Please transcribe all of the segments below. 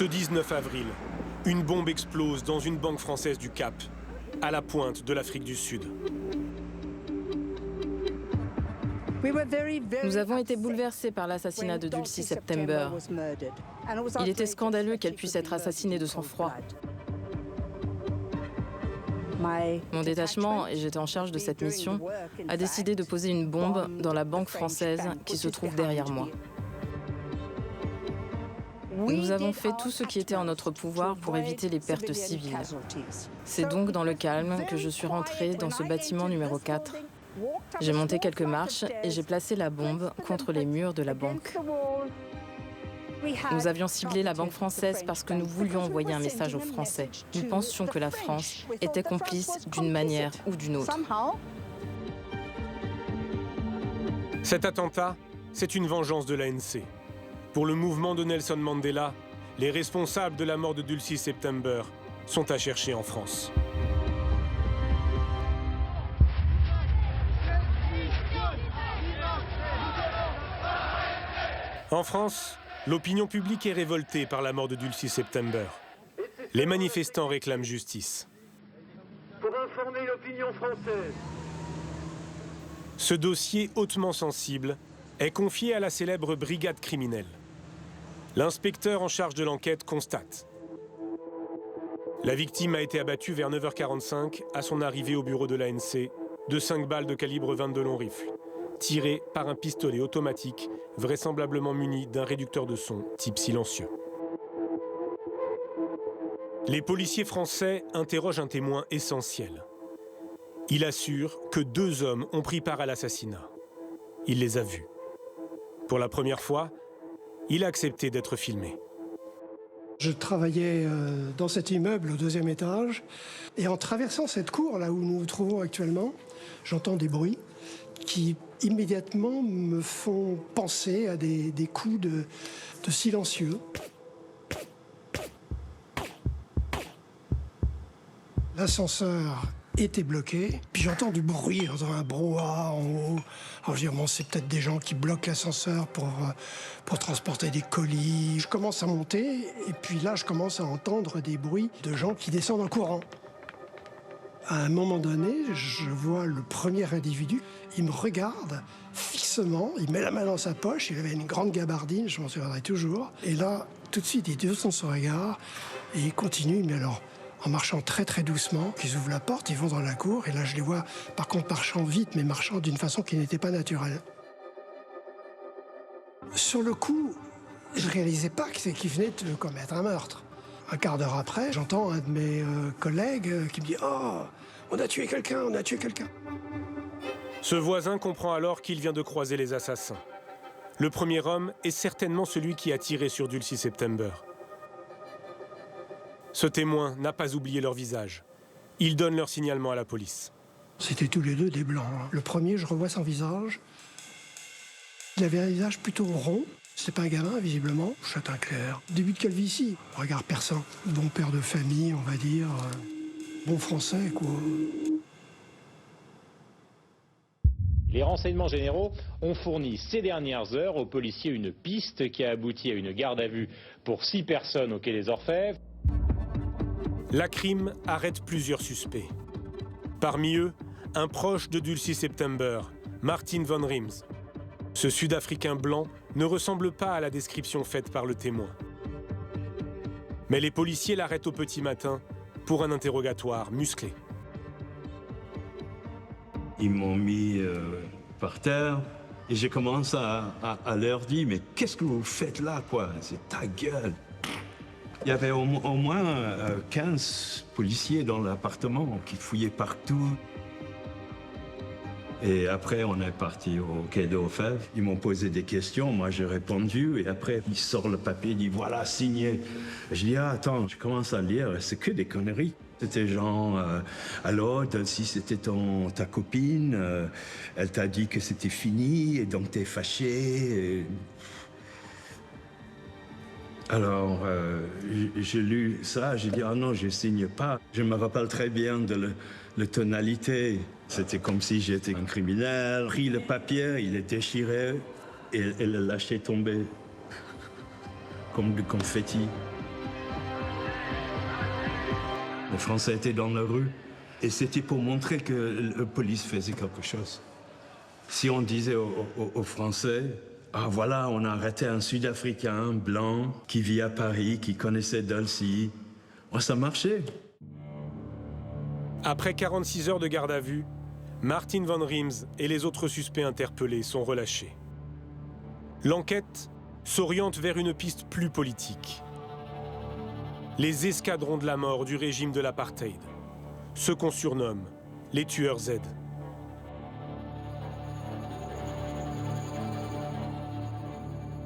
Ce 19 avril, une bombe explose dans une banque française du Cap, à la pointe de l'Afrique du Sud. Nous avons été bouleversés par l'assassinat de Dulcie September. Il était scandaleux qu'elle puisse être assassinée de sang-froid. Mon détachement, et j'étais en charge de cette mission, a décidé de poser une bombe dans la banque française qui se trouve derrière moi. Nous avons fait tout ce qui était en notre pouvoir pour éviter les pertes civiles. C'est donc dans le calme que je suis rentrée dans ce bâtiment numéro 4. J'ai monté quelques marches et j'ai placé la bombe contre les murs de la banque. Nous avions ciblé la banque française parce que nous voulions envoyer un message aux Français. Nous pensions que la France était complice d'une manière ou d'une autre. Cet attentat, c'est une vengeance de l'ANC. Pour le mouvement de Nelson Mandela, les responsables de la mort de Dulcie September sont à chercher en France. En France, l'opinion publique est révoltée par la mort de Dulcie September. Les manifestants réclament justice. Pour informer l'opinion française. Ce dossier hautement sensible est confié à la célèbre brigade criminelle. L'inspecteur en charge de l'enquête constate. La victime a été abattue vers 9h45 à son arrivée au bureau de l'ANC de 5 balles de calibre 22 long rifle, tirées par un pistolet automatique vraisemblablement muni d'un réducteur de son type silencieux. Les policiers français interrogent un témoin essentiel. Il assure que 2 hommes ont pris part à l'assassinat. Il les a vus. Pour la première fois, il a accepté d'être filmé. Je travaillais dans cet immeuble au 2e étage et en traversant cette cour, là où nous nous trouvons actuellement, j'entends des bruits qui immédiatement me font penser à des coups de silencieux. L'ascenseur était bloqué, puis j'entends du bruit, j'entends un brouhaha en haut. Alors je dis, bon, c'est peut-être des gens qui bloquent l'ascenseur pour transporter des colis. Je commence à monter, et puis là, je commence à entendre des bruits de gens qui descendent en courant. À un moment donné, je vois le premier individu, il me regarde fixement, il met la main dans sa poche, il avait une grande gabardine, je m'en souviendrai toujours. Et là, tout de suite, il détourne son regard, et il continue, mais alors, en marchant très très doucement, ils ouvrent la porte, ils vont dans la cour, et là je les vois par contre marchant vite, mais marchant d'une façon qui n'était pas naturelle. Sur le coup, je réalisais pas qu'ils venaient de commettre un meurtre. Un quart d'heure après, j'entends un de mes collègues qui me dit « Oh, on a tué quelqu'un, on a tué quelqu'un ». Ce voisin comprend alors qu'il vient de croiser les assassins. Le premier homme est certainement celui qui a tiré sur Dulcie September. Ce témoin n'a pas oublié leur visage. Ils donnent leur signalement à la police. C'était tous les deux des blancs. Le premier, je revois son visage. Il avait un visage plutôt rond. C'était pas un gamin, visiblement. Châtain clair. Début de calvitie. Regard perçant. Bon père de famille, on va dire. Bon français, quoi. Les renseignements généraux ont fourni ces dernières heures aux policiers une piste qui a abouti à une garde à vue pour 6 personnes au quai des Orfèvres. La crime arrête plusieurs suspects. Parmi eux, un proche de Dulcie September, Martin Van Riems. Ce Sud-Africain blanc ne ressemble pas à la description faite par le témoin. Mais les policiers l'arrêtent au petit matin pour un interrogatoire musclé. Ils m'ont mis par terre et j'ai commencé à leur dire « Mais qu'est-ce que vous faites là, quoi? C'est ta gueule !» Il y avait au moins 15 policiers dans l'appartement qui fouillaient partout. Et après, on est parti au quai des Orfèvres. Ils m'ont posé des questions, moi j'ai répondu. Et après, il sort le papier, il dit « Voilà, signé ». Je dis « Ah, attends, je commence à lire, c'est que des conneries ». C'était genre « Alors, si c'était ta copine, elle t'a dit que c'était fini, et donc t'es fâché ». Alors, j'ai lu ça, j'ai dit « Ah non, je ne signe pas ». Je me rappelle très bien de la tonalité. C'était comme si j'étais un criminel. Pris le papier, il est déchiré et le lâché tomber comme du confetti. Les Français étaient dans la rue et c'était pour montrer que la police faisait quelque chose. Si on disait aux Français, ah voilà, on a arrêté un Sud-Africain blanc qui vit à Paris, qui connaissait Dulcie, ça marchait. Après 46 heures de garde à vue, Martin Van Riems et les autres suspects interpellés sont relâchés. L'enquête s'oriente vers une piste plus politique. Les escadrons de la mort du régime de l'apartheid, ceux qu'on surnomme les tueurs Z.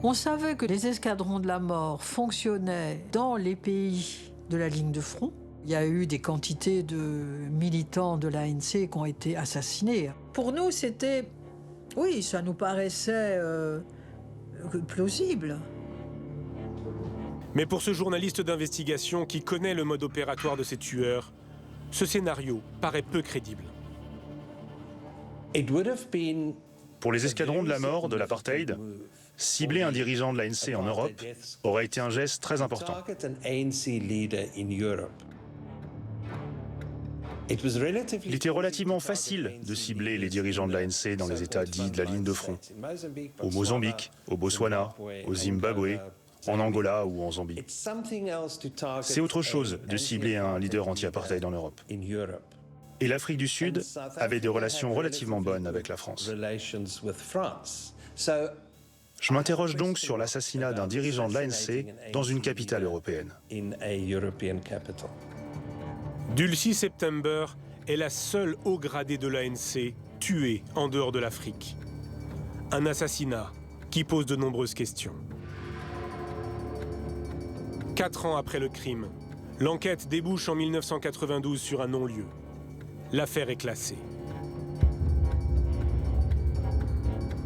On savait que les escadrons de la mort fonctionnaient dans les pays de la ligne de front. Il y a eu des quantités de militants de l'ANC qui ont été assassinés. Pour nous, c'était... Oui, ça nous paraissait plausible. Mais pour ce journaliste d'investigation qui connaît le mode opératoire de ces tueurs, ce scénario paraît peu crédible. Pour les escadrons de la mort de l'apartheid, cibler un dirigeant de l'ANC en Europe aurait été un geste très important. Il était relativement facile de cibler les dirigeants de l'ANC dans les États dits de la ligne de front, au Mozambique, au Botswana, au Zimbabwe, en Angola ou en Zambie. C'est autre chose de cibler un leader anti-apartheid en Europe. Et l'Afrique du Sud avait des relations relativement bonnes avec la France. Je m'interroge donc sur l'assassinat d'un dirigeant de l'ANC dans une capitale européenne. Dulcie September est la seule haut gradée de l'ANC tuée en dehors de l'Afrique. Un assassinat qui pose de nombreuses questions. 4 ans après le crime, l'enquête débouche en 1992 sur un non-lieu. L'affaire est classée.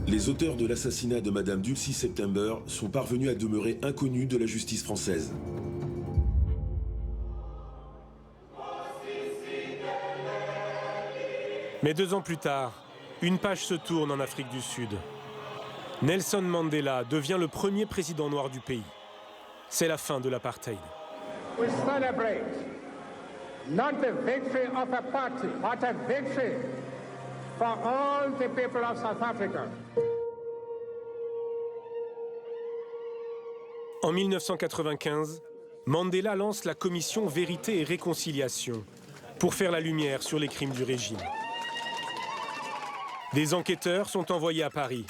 Les auteurs de l'assassinat de Madame Dulcie September sont parvenus à demeurer inconnus de la justice française. Mais 2 ans plus tard, une page se tourne en Afrique du Sud. Nelson Mandela devient le premier président noir du pays. C'est la fin de l'apartheid. We celebrate not the victory of a party, but a victory for all the people of South Africa. En 1995, Mandela lance la commission Vérité et Réconciliation pour faire la lumière sur les crimes du régime. Des enquêteurs sont envoyés à Paris.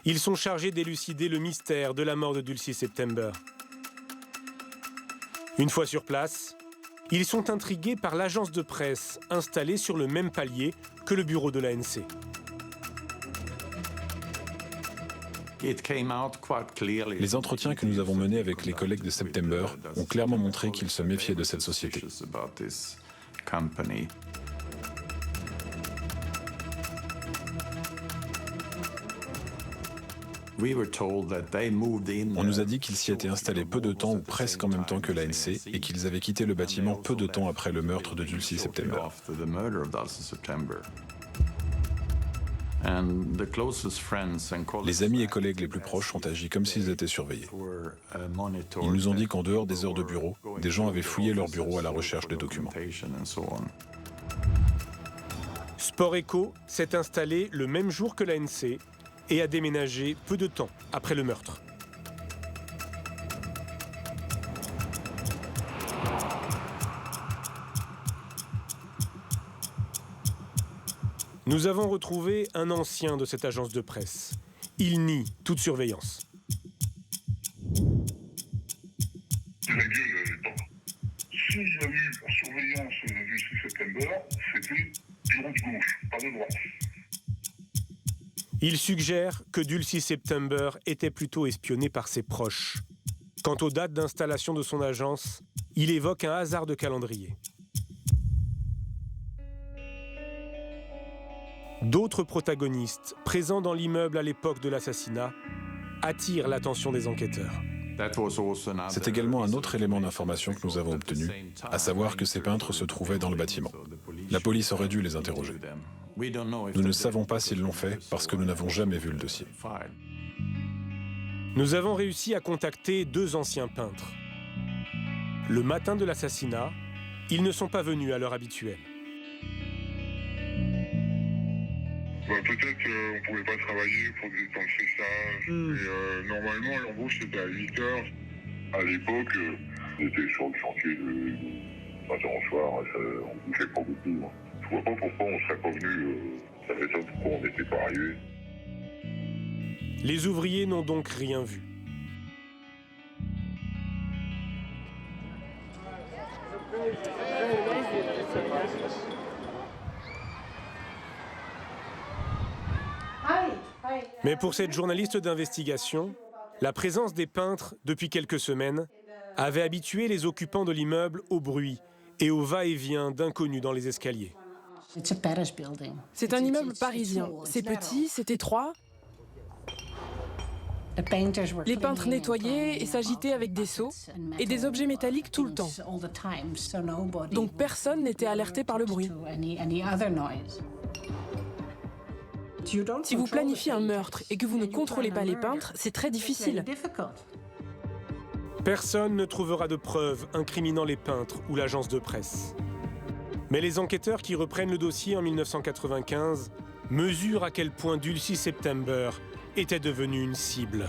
Ils sont chargés d'élucider le mystère de la mort de Dulcie September. Une fois sur place, ils sont intrigués par l'agence de presse installée sur le même palier que le bureau de l'ANC. Les entretiens que nous avons menés avec les collègues de September ont clairement montré qu'ils se méfiaient de cette société. On nous a dit qu'ils s'y étaient installés peu de temps ou presque en même temps que l'ANC et qu'ils avaient quitté le bâtiment peu de temps après le meurtre de Dulcie September. Les amis et collègues les plus proches ont agi comme s'ils étaient surveillés. Ils nous ont dit qu'en dehors des heures de bureau, des gens avaient fouillé leur bureau à la recherche de documents. Sport Echo s'est installé le même jour que l'ANC et a déménagé peu de temps après le meurtre. Nous avons retrouvé un ancien de cette agence de presse. Il nie toute surveillance. La gueule à l'époque. Si il y a eu la surveillance de Dulcie September, c'était du rond de gauche, pas de droite. Il suggère que Dulcie September était plutôt espionnée par ses proches. Quant aux dates d'installation de son agence, il évoque un hasard de calendrier. D'autres protagonistes, présents dans l'immeuble à l'époque de l'assassinat, attirent l'attention des enquêteurs. C'est également un autre élément d'information que nous avons obtenu, à savoir que ces peintres se trouvaient dans le bâtiment. La police aurait dû les interroger. Nous ne savons pas s'ils l'ont fait parce que nous n'avons jamais vu le dossier. Nous avons réussi à contacter 2 anciens peintres. Le matin de l'assassinat, ils ne sont pas venus à l'heure habituelle. Peut-être qu'on ne pouvait pas travailler pour des temps de séchage. Et, normalement, l'embauche, c'était à 8 heures. À l'époque, on était sur le chantier de 20h au soir. On ne bougeait pas beaucoup. Je vois pas pourquoi on ne serait pas venu. Ça m'étonne pourquoi on n'était pas arrivé. Les ouvriers n'ont donc rien vu. Mais pour cette journaliste d'investigation, la présence des peintres, depuis quelques semaines, avait habitué les occupants de l'immeuble au bruit et au va-et-vient d'inconnus dans les escaliers. C'est un immeuble parisien. C'est petit, c'est étroit. Les peintres nettoyaient et s'agitaient avec des seaux et des objets métalliques tout le temps. Donc personne n'était alerté par le bruit. Si vous planifiez un meurtre et que vous ne contrôlez pas les peintres, c'est très difficile. Personne ne trouvera de preuves incriminant les peintres ou l'agence de presse. Mais les enquêteurs qui reprennent le dossier en 1995 mesurent à quel point Dulcie September était devenue une cible.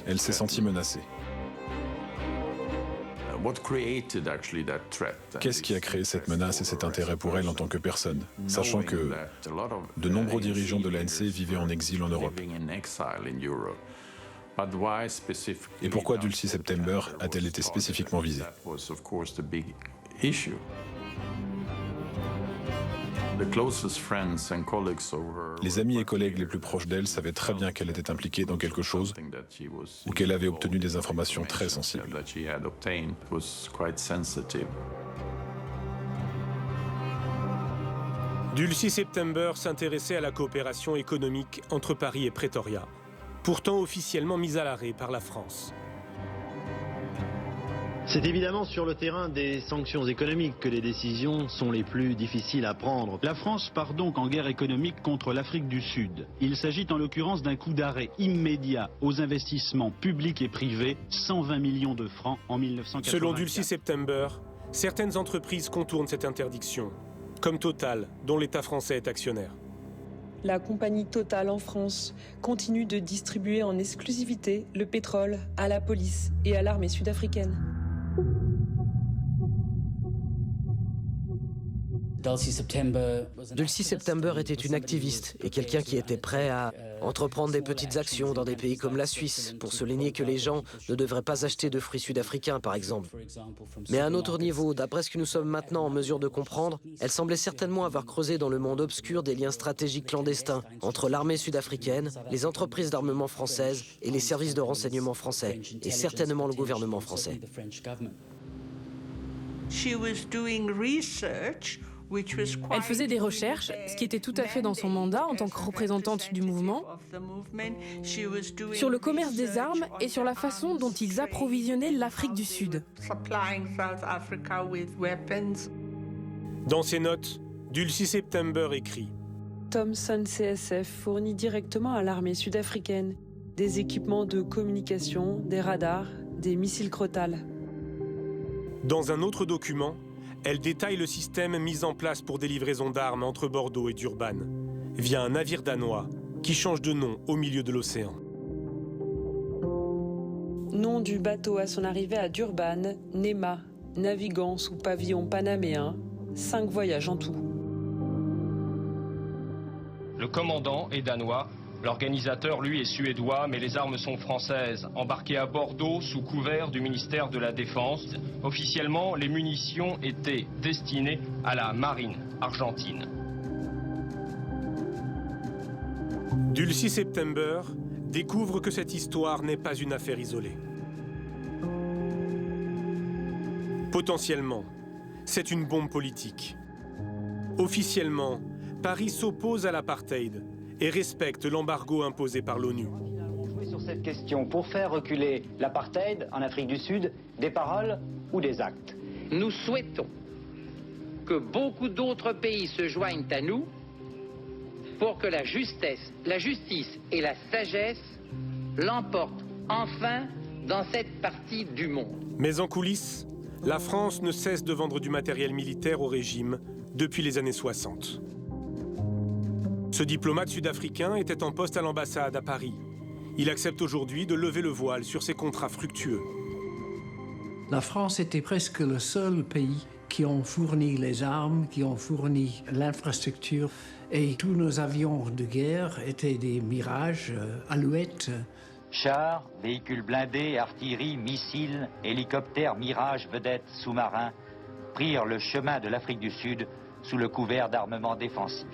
Elle s'est sentie menacée. Qu'est-ce qui a créé cette menace et cet intérêt pour elle en tant que personne, sachant que de nombreux dirigeants de l'ANC vivaient en exil en Europe? Et pourquoi Dulcie September a-t-elle été spécifiquement visée? Les amis et collègues les plus proches d'elle savaient très bien qu'elle était impliquée dans quelque chose ou qu'elle avait obtenu des informations très sensibles. Dulcie September s'intéressait à la coopération économique entre Paris et Pretoria, pourtant officiellement mise à l'arrêt par la France. C'est évidemment sur le terrain des sanctions économiques que les décisions sont les plus difficiles à prendre. La France part donc en guerre économique contre l'Afrique du Sud. Il s'agit en l'occurrence d'un coup d'arrêt immédiat aux investissements publics et privés, 120 millions de francs en 1984. Selon Dulcie September, certaines entreprises contournent cette interdiction, comme Total, dont l'État français est actionnaire. La compagnie Total en France continue de distribuer en exclusivité le pétrole à la police et à l'armée sud-africaine. Dulcie September était une activiste et quelqu'un qui était prêt à entreprendre des petites actions dans des pays comme la Suisse pour souligner que les gens ne devraient pas acheter de fruits sud-africains, par exemple. Mais à un autre niveau, d'après ce que nous sommes maintenant en mesure de comprendre, elle semblait certainement avoir creusé dans le monde obscur des liens stratégiques clandestins entre l'armée sud-africaine, les entreprises d'armement françaises et les services de renseignement français, et certainement le gouvernement français. Elle faisait des recherches, ce qui était tout à fait dans son mandat en tant que représentante du mouvement, sur le commerce des armes et sur la façon dont ils approvisionnaient l'Afrique du Sud. Dans ses notes, Dulcie September écrit « Thomson CSF fournit directement à l'armée sud-africaine des équipements de communication, des radars, des missiles Crotale. » Dans un autre document, elle détaille le système mis en place pour des livraisons d'armes entre Bordeaux et Durban, via un navire danois qui change de nom au milieu de l'océan. Nom du bateau à son arrivée à Durban, Nema, naviguant sous pavillon panaméen, 5 voyages en tout. Le commandant est danois. L'organisateur, lui, est suédois, mais les armes sont françaises, embarquées à Bordeaux sous couvert du ministère de la Défense. Officiellement, les munitions étaient destinées à la marine argentine. Dulcie September découvre que cette histoire n'est pas une affaire isolée. Potentiellement, c'est une bombe politique. Officiellement, Paris s'oppose à l'apartheid et respecte l'embargo imposé par l'ONU. Sur cette question, pour faire reculer l'apartheid en Afrique du Sud, des paroles ou des actes? nous souhaitons que beaucoup d'autres pays se joignent à nous pour que la justice et la sagesse l'emportent enfin dans cette partie du monde. Mais en coulisses, la France ne cesse de vendre du matériel militaire au régime depuis les années 60. Ce diplomate sud-africain était en poste à l'ambassade à Paris. Il accepte aujourd'hui de lever le voile sur ses contrats fructueux. La France était presque le seul pays qui ont fourni les armes, qui ont fourni l'infrastructure. Et tous nos avions de guerre étaient des Mirage, Alouettes. Chars, véhicules blindés, artillerie, missiles, hélicoptères, Mirage, vedettes, sous-marins prirent le chemin de l'Afrique du Sud sous le couvert d'armements défensifs.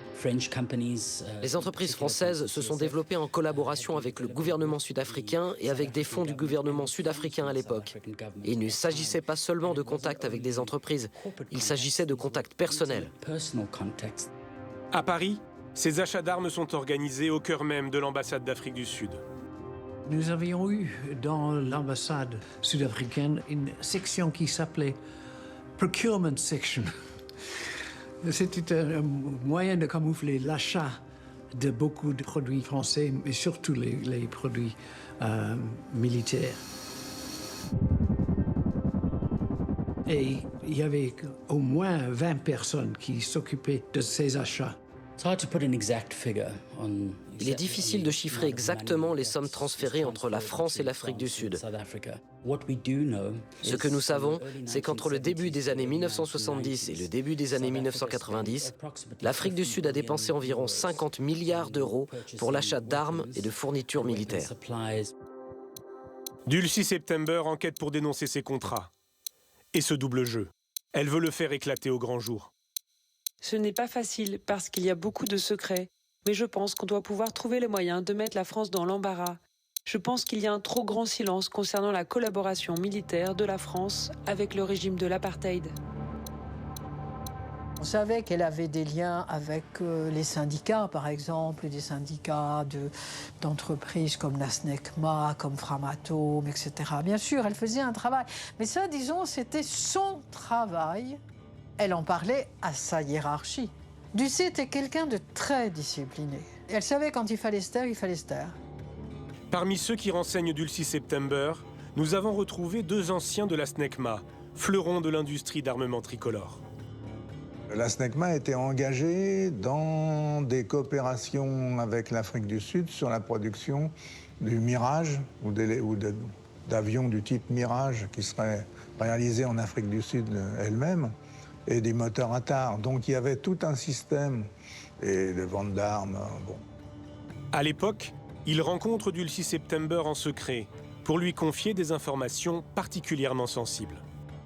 Les entreprises françaises se sont développées en collaboration avec le gouvernement sud-africain et avec des fonds du gouvernement sud-africain à l'époque. Et il ne s'agissait pas seulement de contacts avec des entreprises, il s'agissait de contacts personnels. À Paris, ces achats d'armes sont organisés au cœur même de l'ambassade d'Afrique du Sud. Nous avions eu dans l'ambassade sud-africaine une section qui s'appelait Procurement Section. C'était un moyen de camoufler l'achat de beaucoup de produits français, mais surtout les produits militaires. Et il y avait au moins 20 personnes qui s'occupaient de ces achats. Il est difficile de chiffrer exactement les sommes transférées entre la France et l'Afrique du Sud. Ce que nous savons, c'est qu'entre le début des années 1970 et le début des années 1990, l'Afrique du Sud a dépensé environ 50 milliards d'euros pour l'achat d'armes et de fournitures militaires. Dulcie September enquête pour dénoncer ces contrats. Et ce double jeu. Elle veut le faire éclater au grand jour. Ce n'est pas facile parce qu'il y a beaucoup de secrets. Mais je pense qu'on doit pouvoir trouver les moyens de mettre la France dans l'embarras. Je pense qu'il y a un trop grand silence concernant la collaboration militaire de la France avec le régime de l'apartheid. On savait qu'elle avait des liens avec les syndicats, par exemple, des syndicats d'entreprises comme la SNECMA, comme Framatome, etc. Bien sûr, elle faisait un travail. Mais ça, disons, c'était son travail. Elle en parlait à sa hiérarchie. Dulcie était quelqu'un de très discipliné. Elle savait quand il fallait se taire, il fallait se taire. Parmi ceux qui renseignent Dulcie September, nous avons retrouvé 2 anciens de la SNECMA, fleurons de l'industrie d'armement tricolore. La SNECMA était engagée dans des coopérations avec l'Afrique du Sud sur la production du Mirage ou d'avions du type Mirage qui seraient réalisés en Afrique du Sud elle-même, et des moteurs ATAR. Donc il y avait tout un système et de vente d'armes. Bon. À l'époque, il rencontre Dulcie September en secret pour lui confier des informations particulièrement sensibles.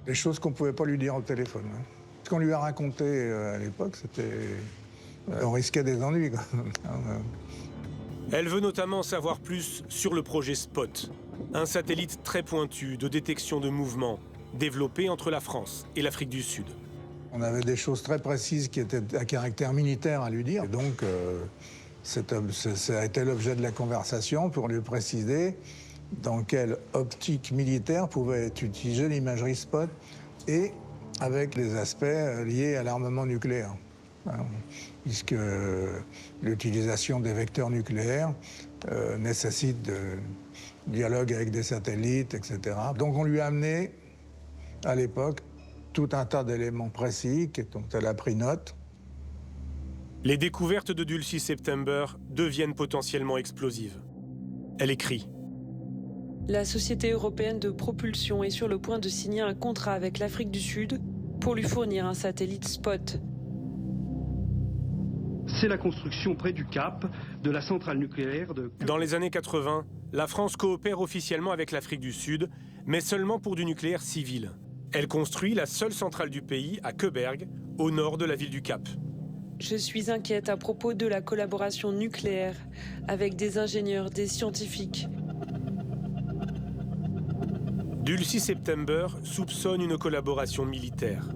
Des choses qu'on ne pouvait pas lui dire au téléphone. Hein. Ce qu'on lui a raconté à l'époque, c'était... on risquait des ennuis. Quoi. Elle veut notamment savoir plus sur le projet SPOT, un satellite très pointu de détection de mouvements développé entre la France et l'Afrique du Sud. On avait des choses très précises qui étaient à caractère militaire à lui dire. Et donc, ça a été l'objet de la conversation pour lui préciser dans quelle optique militaire pouvait être utilisée l'imagerie SPOT et avec les aspects liés à l'armement nucléaire. Puisque l'utilisation des vecteurs nucléaires nécessite de dialogue avec des satellites, etc. Donc on lui a amené, à l'époque, tout un tas d'éléments précis dont elle a pris note. Les découvertes de Dulcie September deviennent potentiellement explosives. Elle écrit. La Société européenne de propulsion est sur le point de signer un contrat avec l'Afrique du Sud pour lui fournir un satellite SPOT. C'est la construction près du Cap de la centrale nucléaire de... Dans les années 80, la France coopère officiellement avec l'Afrique du Sud, mais seulement pour du nucléaire civil. Elle construit la seule centrale du pays à Koeberg, au nord de la ville du Cap. Je suis inquiète à propos de la collaboration nucléaire avec des ingénieurs, des scientifiques. Dulcie September soupçonne une collaboration militaire.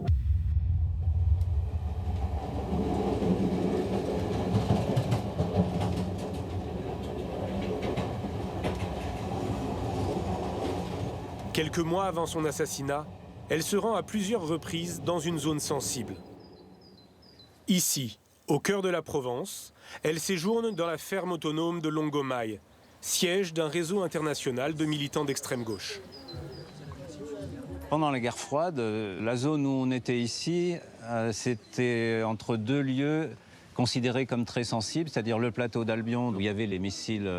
Quelques mois avant son assassinat, elle se rend à plusieurs reprises dans une zone sensible. Ici, au cœur de la Provence, elle séjourne dans la ferme autonome de Longomaille, siège d'un réseau international de militants d'extrême gauche. Pendant la guerre froide, la zone où on était ici, c'était entre deux lieux considérés comme très sensibles, c'est-à-dire le plateau d'Albion, où il y avait les missiles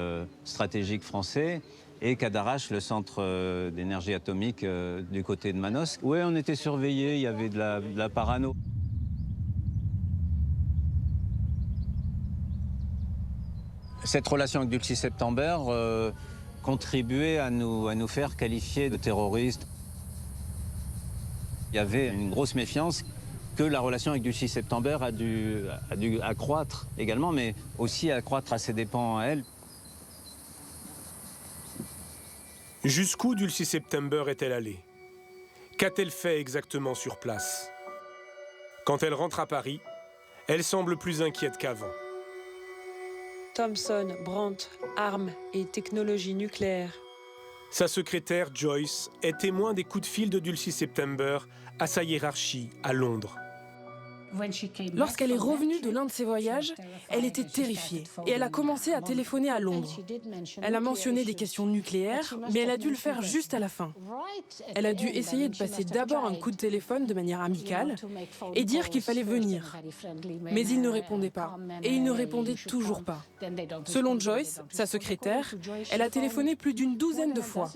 stratégiques français, et Cadarache, le centre d'énergie atomique du côté de Manosque. Oui, on était surveillés, il y avait de la parano. Cette relation avec Dulcie September contribuait à nous faire qualifier de terroristes. Il y avait une grosse méfiance que la relation avec Dulcie September a dû accroître également, mais aussi accroître à ses dépens à elle. Jusqu'où Dulcie September est-elle allée? Qu'a-t-elle fait exactement sur place? Quand elle rentre à Paris, elle semble plus inquiète qu'avant. Thomson, Brandt, armes et technologie nucléaire. Sa secrétaire, Joyce, est témoin des coups de fil de Dulcie September à sa hiérarchie à Londres. Lorsqu'elle est revenue de l'un de ses voyages, elle était terrifiée et elle a commencé à téléphoner à Londres. Elle a mentionné des questions nucléaires, mais elle a dû le faire juste à la fin. Elle a dû essayer de passer d'abord un coup de téléphone de manière amicale et dire qu'il fallait venir. Mais il ne répondait pas, et il ne répondait toujours pas. Selon Joyce, sa secrétaire, elle a téléphoné plus d'une douzaine de fois.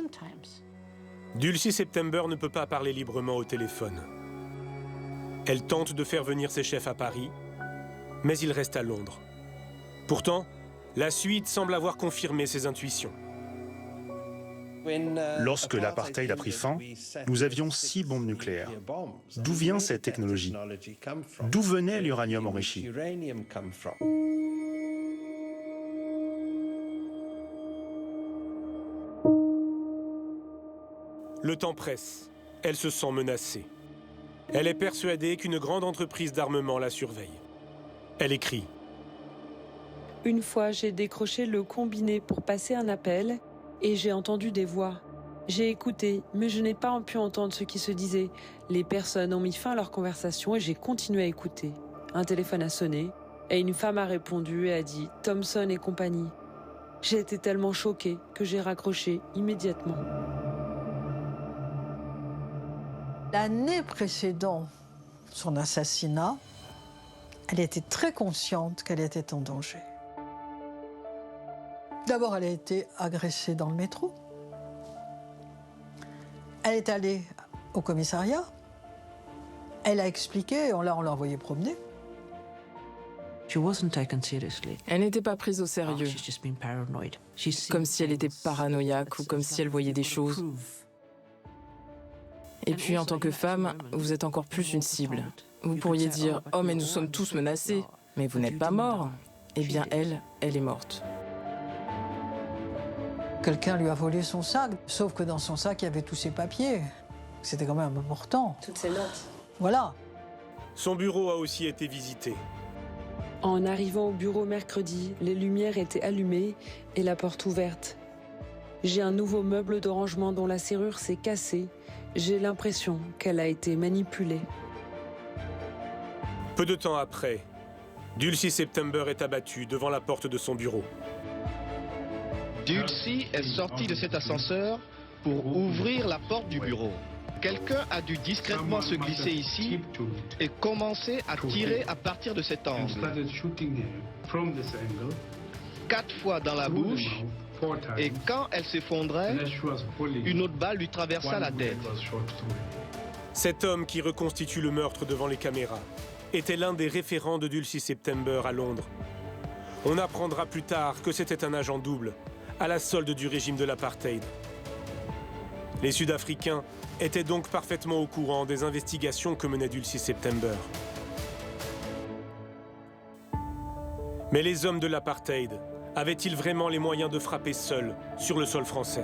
Dulcie September ne peut pas parler librement au téléphone. Elle tente de faire venir ses chefs à Paris, mais ils restent à Londres. Pourtant, la suite semble avoir confirmé ses intuitions. Lorsque l'apartheid a pris fin, nous avions 6 bombes nucléaires. D'où vient cette technologie? D'où venait l'uranium enrichi? Le temps presse. Elle se sent menacée. Elle est persuadée qu'une grande entreprise d'armement la surveille. Elle écrit. Une fois, j'ai décroché le combiné pour passer un appel et j'ai entendu des voix. J'ai écouté, mais je n'ai pas pu entendre ce qui se disait. Les personnes ont mis fin à leur conversation et j'ai continué à écouter. Un téléphone a sonné et une femme a répondu et a dit « Thomson et compagnie ». J'ai été tellement choquée que j'ai raccroché immédiatement. L'année précédant son assassinat, elle était très consciente qu'elle était en danger. D'abord, elle a été agressée dans le métro. Elle est allée au commissariat. Elle a expliqué, on l'a envoyée promener. Elle n'était pas prise au sérieux, comme si elle était paranoïaque ou comme si elle voyait des choses. Et puis, en tant que femme, vous êtes encore plus une cible. Vous pourriez dire « Oh, mais nous sommes tous menacés, mais vous n'êtes pas mort. » Eh bien, elle est morte. Quelqu'un lui a volé son sac, sauf que dans son sac, il y avait tous ses papiers. C'était quand même important. Toutes ces notes. Voilà. Son bureau a aussi été visité. En arrivant au bureau mercredi, les lumières étaient allumées et la porte ouverte. J'ai un nouveau meuble de rangement dont la serrure s'est cassée. J'ai l'impression qu'elle a été manipulée. Peu de temps après, Dulcie September est abattue devant la porte de son bureau. Dulcie est sortie de cet ascenseur pour ouvrir la porte du bureau. Quelqu'un a dû discrètement se glisser ici et commencer à tirer à partir de cet angle. 4 fois dans la bouche, et quand elle s'effondrait, une autre balle lui traversa la tête. Cet homme qui reconstitue le meurtre devant les caméras était l'un des référents de Dulcie September à Londres. On apprendra plus tard que c'était un agent double, à la solde du régime de l'apartheid. Les Sud-Africains étaient donc parfaitement au courant des investigations que menait Dulcie September. Mais les hommes de l'apartheid avaient-ils vraiment les moyens de frapper seuls sur le sol français ?